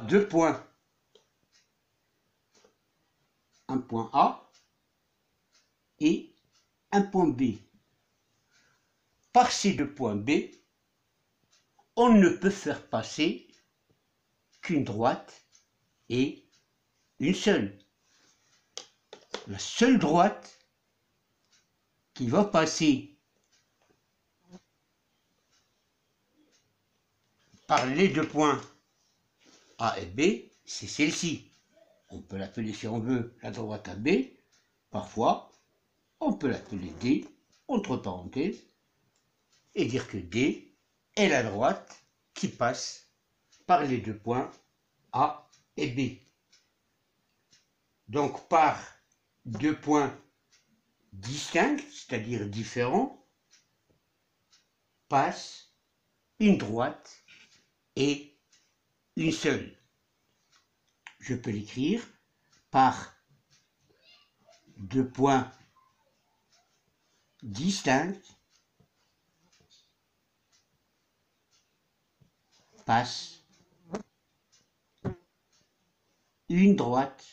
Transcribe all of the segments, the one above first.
deux points, un point A et un point B. Par ces deux points B, on ne peut faire passer qu'une droite et une seule. La seule droite qui va passer par les deux points A et B, c'est celle-ci. On peut l'appeler, si on veut, la droite AB. Parfois, on peut l'appeler D, entre parenthèses, et dire que D est la droite qui passe par les deux points A et B. Donc, par deux points distincts, c'est-à-dire différents, passe une droite et une seule. Je peux l'écrire par deux points distincts passe une droite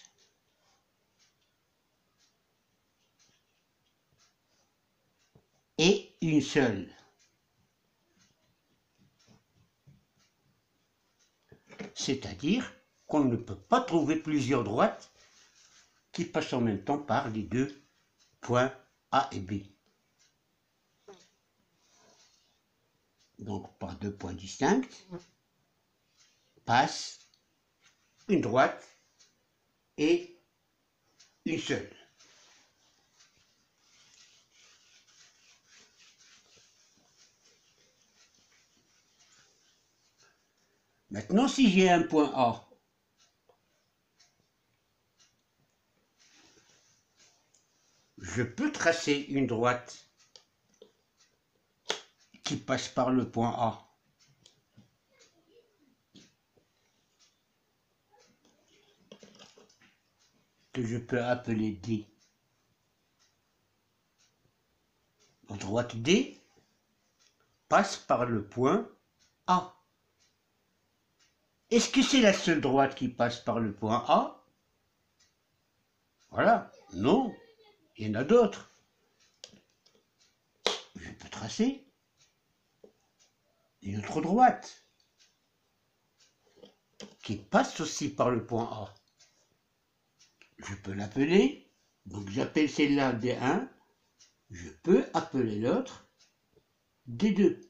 et une seule. C'est-à-dire qu'on ne peut pas trouver plusieurs droites qui passent en même temps par les deux points A et B. Donc par deux points distincts passe une droite et une seule. Maintenant, si j'ai un point A, je peux tracer une droite qui passe par le point A. Que je peux appeler D. La droite D passe par le point A. Est-ce que c'est la seule droite qui passe par le point A? Voilà, non, il y en a d'autres. Je peux tracer une autre droite qui passe aussi par le point A. Je peux l'appeler, donc j'appelle celle-là D1, je peux appeler l'autre D2.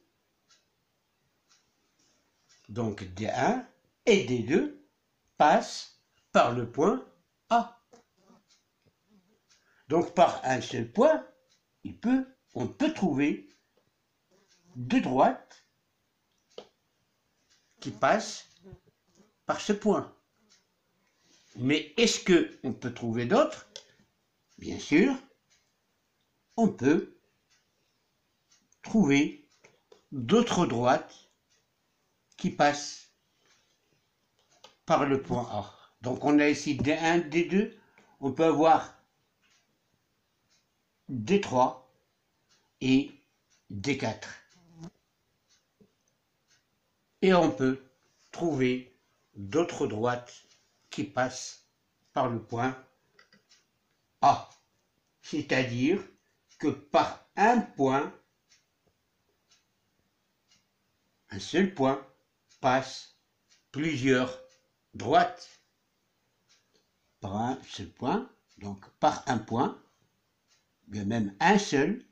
Donc D1 et D2 passent par le point A. Donc par un seul point, on peut trouver deux droites qui passent par ce point. Mais est-ce qu'on peut trouver d'autres? Bien sûr, on peut trouver d'autres droites qui passent par le point A. Donc on a ici D1, D2, on peut avoir D3 et D4. Et on peut trouver d'autres droites qui passent par le point A. C'est-à-dire que par un point, un seul point, passe plusieurs droites. Par un seul point, donc par un point, bien même un seul,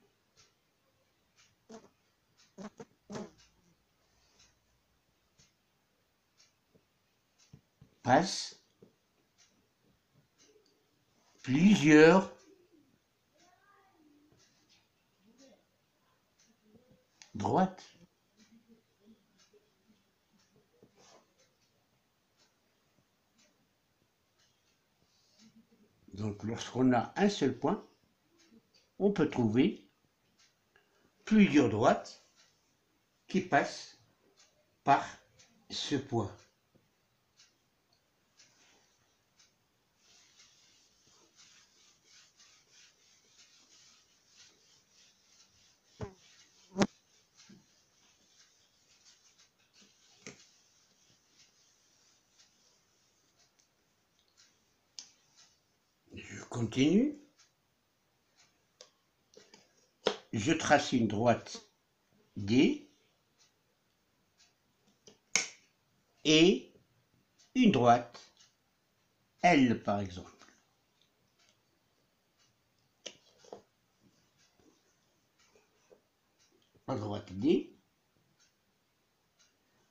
passe plusieurs droites. Donc lorsqu'on a un seul point, on peut trouver plusieurs droites qui passent par ce point. Je continue. Je trace une droite D et une droite L par exemple. La droite D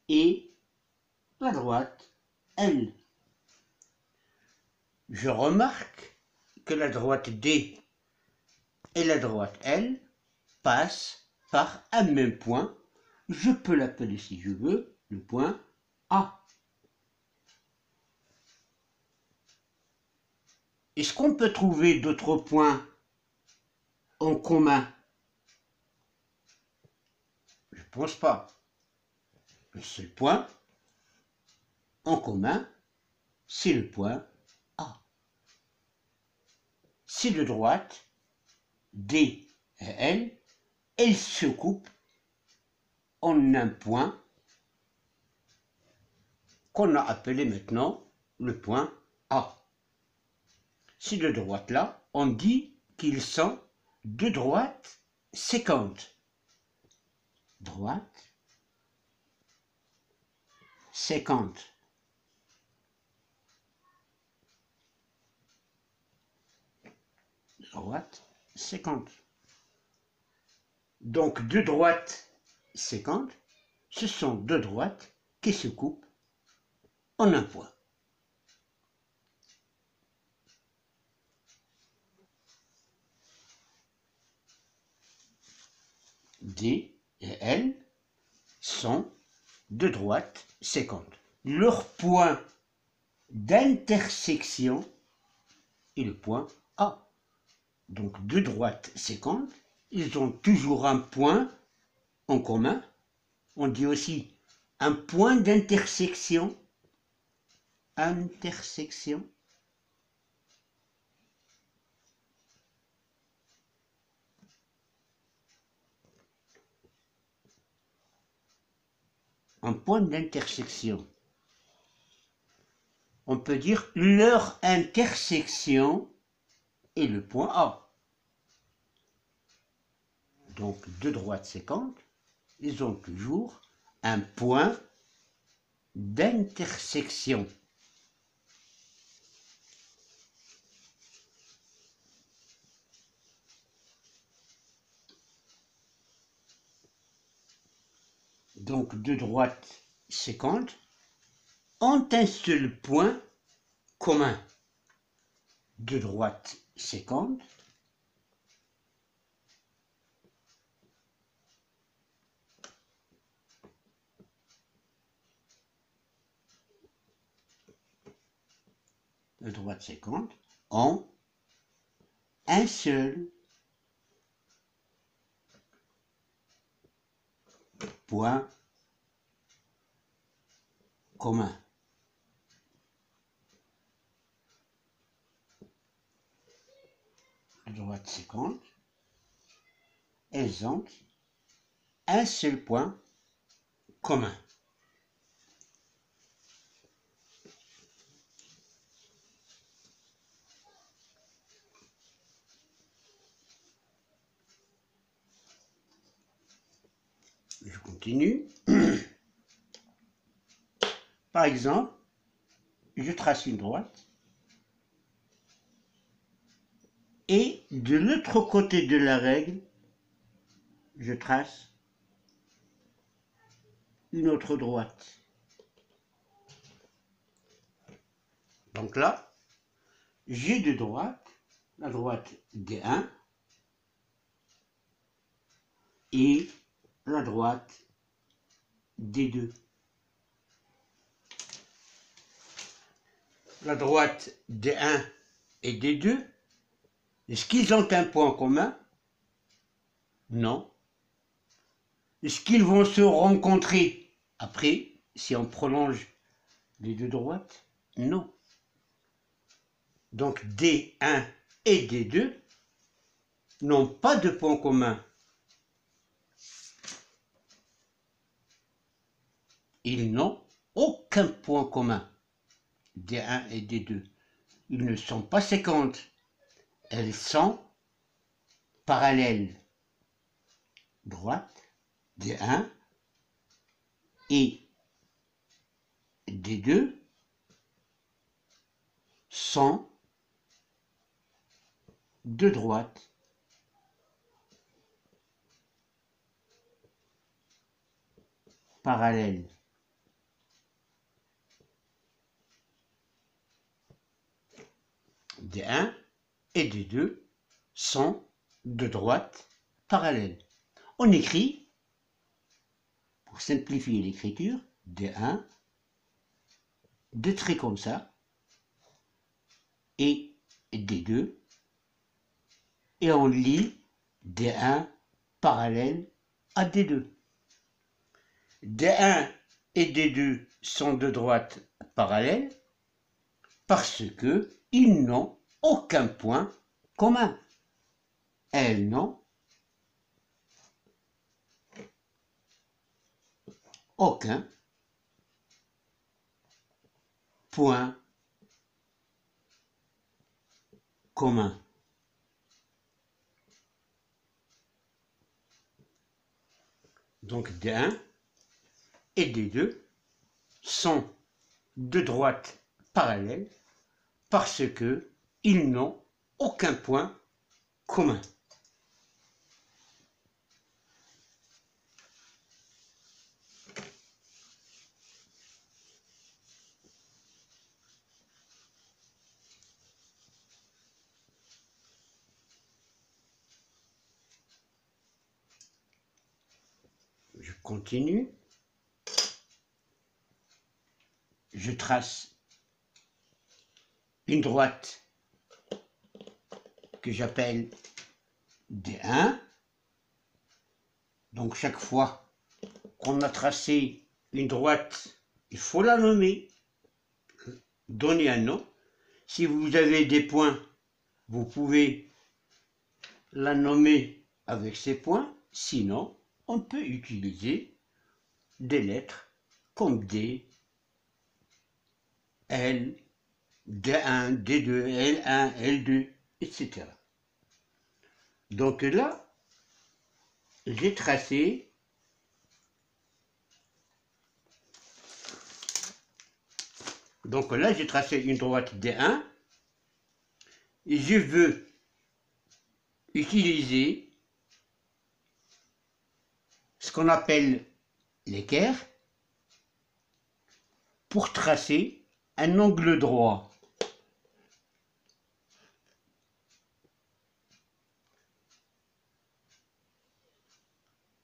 et la droite L. Je remarque que la droite D et la droite L passent par un même point. Je peux l'appeler, si je veux, le point A. Est-ce qu'on peut trouver d'autres points en commun? Je ne pense pas. Le seul point en commun, c'est le point A. Ces deux droites, D et L, elles se coupent en un point qu'on a appelé maintenant le point A. Ces deux droites-là, on dit qu'ils sont deux droites séquentes. Droite séquente. Droite séquente. Donc deux droites séquentes, ce sont deux droites qui se coupent en un point. D et L sont deux droites séquentes. Leur point d'intersection est le point A. Donc deux droites séquentes, ils ont toujours un point en commun. On dit aussi un point d'intersection. Intersection. Un point d'intersection. On peut dire leur intersection est le point A. Donc deux droites séquentes, ils ont toujours un point d'intersection. Donc deux droites séquentes ont un seul point commun. Deux droites séquentes ont un seul point commun. Les droites séquentes, elles ont un seul point commun. Je continue. Par exemple, je trace une droite et de l'autre côté de la règle, je trace une autre droite. Donc là, j'ai deux droites, la droite D1 et la droite D2. La droite D1 et D2, est-ce qu'ils ont un point commun? Non. Est-ce qu'ils vont se rencontrer après, si on prolonge les deux droites? Non. Donc D1 et D2 n'ont pas de point commun. Ils n'ont aucun point commun. D1 et D2. Ils ne sont pas séquentes. elles sont parallèles. Droite, D1 et D2 sont de droite. Parallèles. D1 et D2 sont de droite parallèles. On écrit, pour simplifier l'écriture, D1, deux traits comme ça, et D2, et on lit D1 parallèle à D2. D1 et D2 sont de droite parallèles parce que ils n'ont aucun point commun. Elles n'ont aucun point commun. Donc D1 et D2 sont de droite parallèle parce que ils n'ont aucun point commun. Je continue. Je trace une droite que j'appelle D1. Donc chaque fois qu'on a tracé une droite, il faut la nommer, donner un nom. Si vous avez des points, vous pouvez la nommer avec ces points. Sinon, on peut utiliser des lettres comme D, L, D1, D2, L1, L2, etc. Donc là, j'ai tracé une droite D1 et je veux utiliser ce qu'on appelle l'équerre pour tracer un angle droit.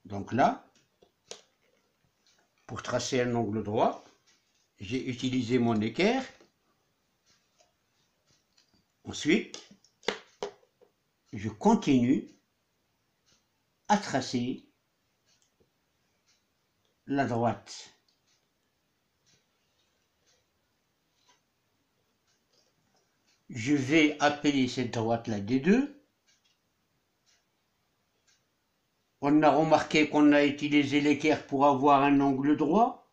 Donc là, pour tracer un angle droit, j'ai utilisé mon équerre. Ensuite, je continue à tracer la droite. Je vais appeler cette droite-là D2. On a remarqué qu'on a utilisé l'équerre pour avoir un angle droit,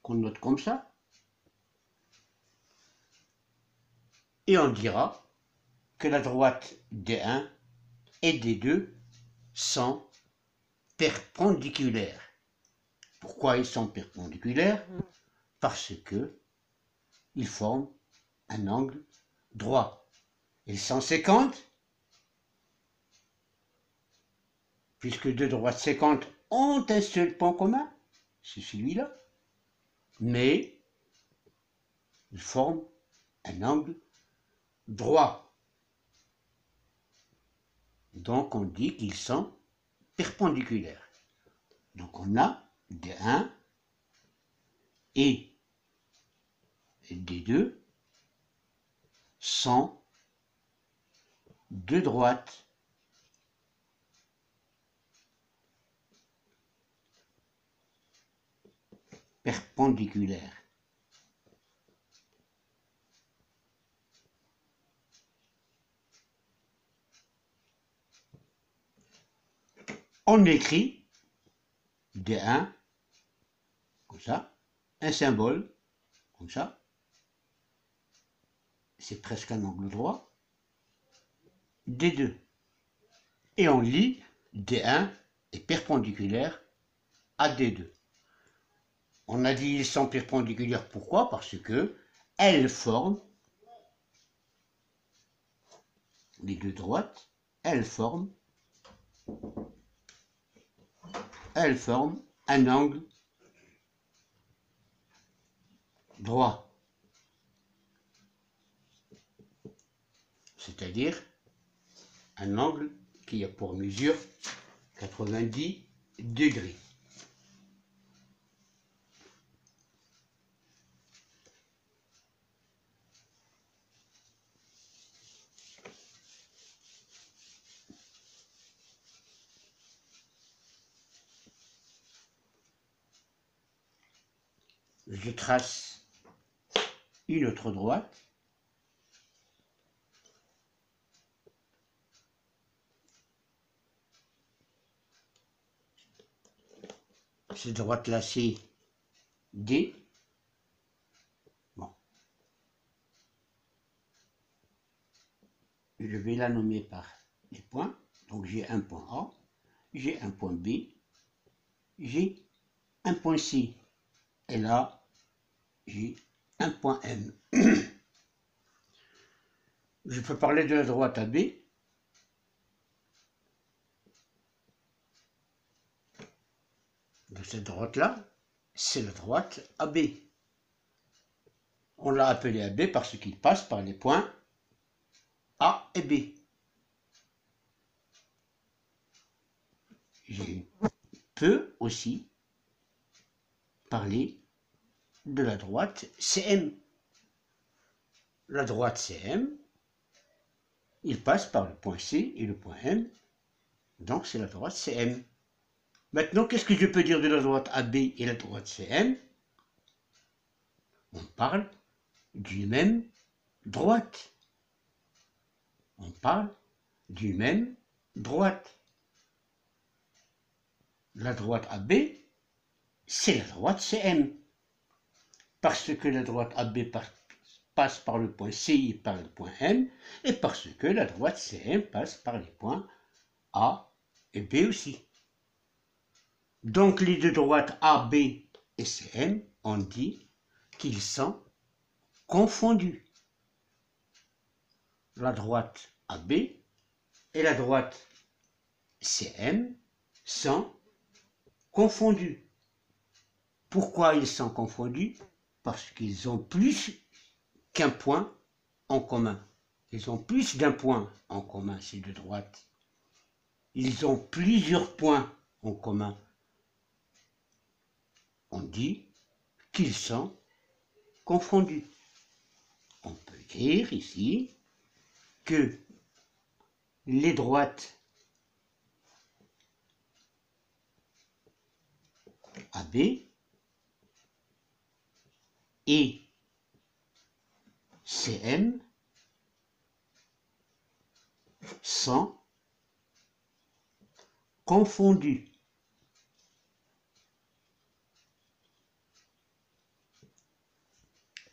qu'on note comme ça. Et on dira que la droite D1 et D2 sont perpendiculaires. Pourquoi ils sont perpendiculaires? Parce que ils forment un angle droit. Et 150, puisque deux droites séquentes ont un seul point commun, c'est celui-là, mais ils forment un angle droit. Donc on dit qu'ils sont perpendiculaires. Donc on a D1 et D2 sont deux droites perpendiculaires. On écrit D1 comme ça, un symbole comme ça, c'est presque un angle droit, D2. Et on lit D1 est perpendiculaire à D2. On a dit ils sont perpendiculaires, pourquoi? Parce que elles forment, les deux droites, elles forment un angle droit. C'est-à-dire un angle qui a pour mesure 90 degrés. Je trace une autre droite. Cette droite-là, c'est D. Bon. Je vais la nommer par les points. Donc j'ai un point A, j'ai un point B, j'ai un point C. Et là, j'ai un point M. Je peux parler de la droite AB. De cette droite-là, c'est la droite AB. On l'a appelée AB parce qu'il passe par les points A et B. Je peux aussi parler de la droite CM. La droite CM, il passe par le point C et le point M, donc c'est la droite CM. Maintenant, qu'est-ce que je peux dire de la droite AB et la droite CM? On parle d'une même droite. On parle d'une même droite. La droite AB, c'est la droite CM. Parce que la droite AB passe par le point C et par le point M, et parce que la droite CM passe par les points A et B aussi. Donc les deux droites AB et CM, on dit qu'ils sont confondus. La droite AB et la droite CM sont confondus. Pourquoi ils sont confondus? Parce qu'ils ont plus qu'un point en commun. Ils ont plus d'un point en commun, ces deux droites. Ils ont plusieurs points en commun. On dit qu'ils sont confondus. On peut dire ici que les droites AB et CM sont confondus.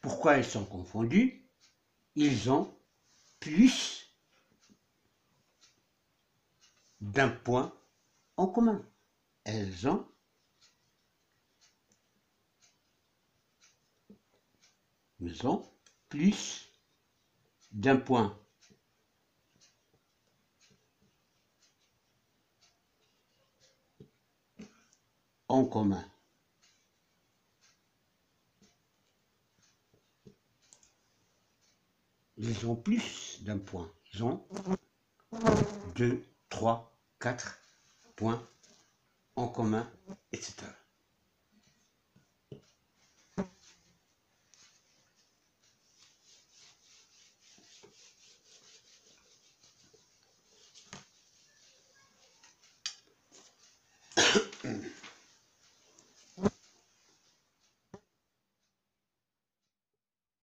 Pourquoi ils sont confondus? Ils ont plus d'un point en commun. Elles ont plus d'un point en commun. Ils ont plus d'un point. Ils ont 2, 3, 4 points en commun, etc.